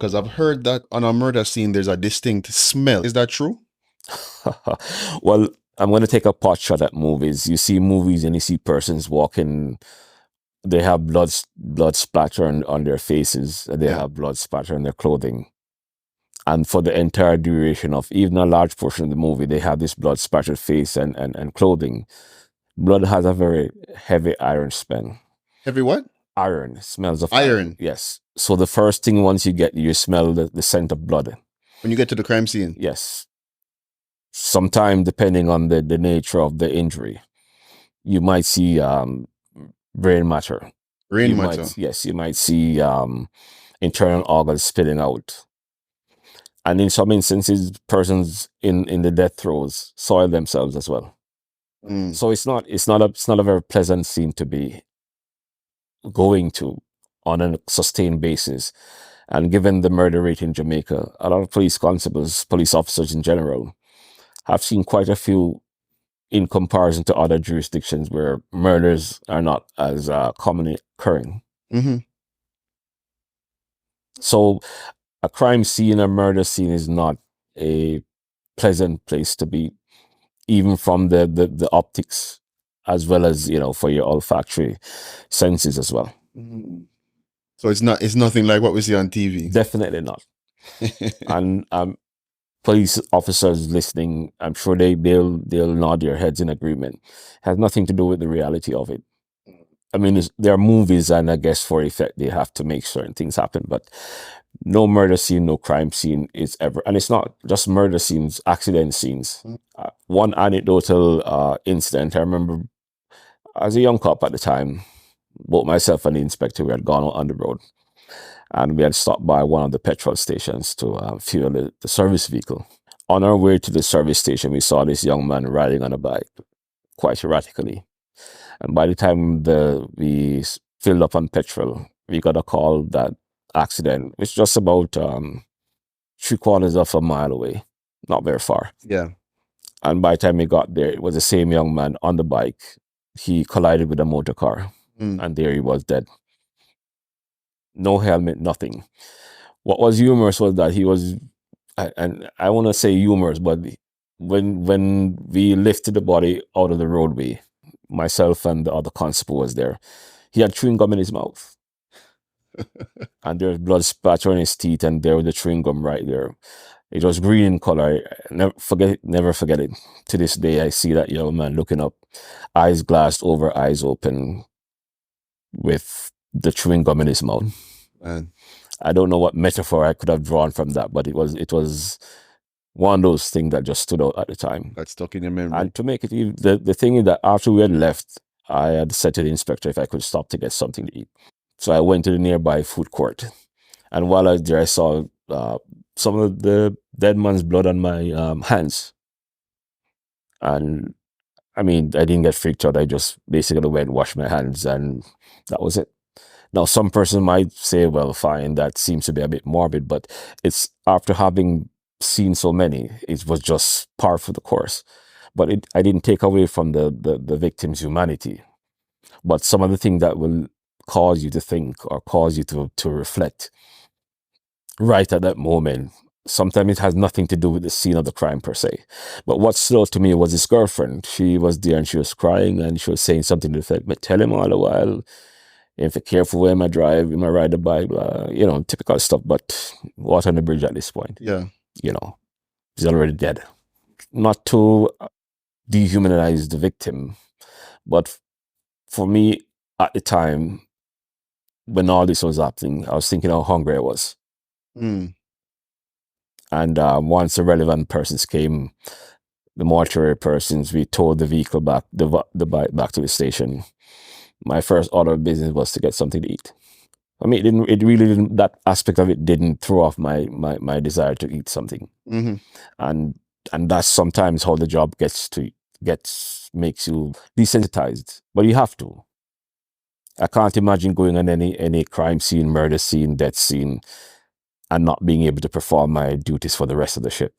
Because I've heard that on a murder scene, there's a distinct smell. Is that true? Well, I'm going to take a pot shot at movies. You see movies and you see persons walking. They have blood splatter on their faces. They Yeah. have blood splatter on their clothing. And for the entire duration of even a large portion of the movie, they have this blood spattered face and clothing. Blood has a very heavy iron smell. Heavy what? Iron. Smells of Iron. Yes. So the first thing once you smell the scent of blood. When you get to the crime scene? Yes. Sometime depending on the nature of the injury, you might see brain matter. Brain matter. Yes, you might see internal organs spilling out. And in some instances, persons in the death throes soil themselves as well. So it's not a very pleasant scene to be going to on a sustained basis. And given the murder rate in Jamaica, a lot of police constables, police officers in general, have seen quite a few in comparison to other jurisdictions where murders are not as commonly occurring. So a crime scene, a murder scene is not a pleasant place to be, even from the optics, as well as, for your olfactory senses as well. So it's nothing like what we see on TV. Definitely not. And police officers listening, I'm sure they'll nod their heads in agreement. It has nothing to do with the reality of it. I mean, there are movies, and I guess for effect they have to make certain things happen, but no murder scene, no crime scene is ever, and it's not just murder scenes, accident scenes. One anecdotal incident, I remember as a young cop at the time, both myself and the inspector, we had gone on the road, and we had stopped by one of the petrol stations to fuel the service vehicle. On our way to the service station, we saw this young man riding on a bike quite erratically. And by the time we filled up on petrol, we got a call that accident was just about 3/4 of a mile away, not very far. Yeah. And by the time we got there, it was the same young man on the bike. He collided with a motor car, and there he was dead. No helmet, nothing. What was humorous was that he was, and I want to say humorous, but when we lifted the body out of the roadway, myself and the other constable was there, he had chewing gum in his mouth. And there was blood splatter on his teeth, and there was the chewing gum right there. It was green in color. Never forget it. To this day, I see that young man looking up, eyes glassed over, eyes open, with the chewing gum in his mouth. Man. I don't know what metaphor I could have drawn from that, but it was one of those things that just stood out at the time. Got stuck in your memory. And to make it even, the thing is that after we had left, I had said to the inspector if I could stop to get something to eat. So I went to the nearby food court. And while I was there, I saw some of the dead man's blood on my hands. And I mean, I didn't get freaked out. I just basically went and washed my hands, and that was it. Now, some person might say, well, fine, that seems to be a bit morbid, but it's after having seen so many, it was just par for the course. But I didn't take away from the victim's humanity. But some of the things that will cause you to think or cause you to reflect right at that moment, sometimes it has nothing to do with the scene of the crime per se. But what stood out to me was his girlfriend. She was there and she was crying and she was saying something to the effect, but tell him all the while, if you're careful where I drive, I ride the bike, typical stuff. But water on the bridge at this point. Yeah. He's already dead. Not to dehumanize the victim, but for me at the time, when all this was happening, I was thinking how hungry I was. And once the relevant persons came, the mortuary persons, we towed the vehicle back, the bike back to the station. My first order of business was to get something to eat. I mean, it really didn't, that aspect of it didn't throw off my desire to eat something. And that's sometimes how the job makes you desensitized, but you have to. I can't imagine going on any crime scene, murder scene, death scene, and not being able to perform my duties for the rest of the shift.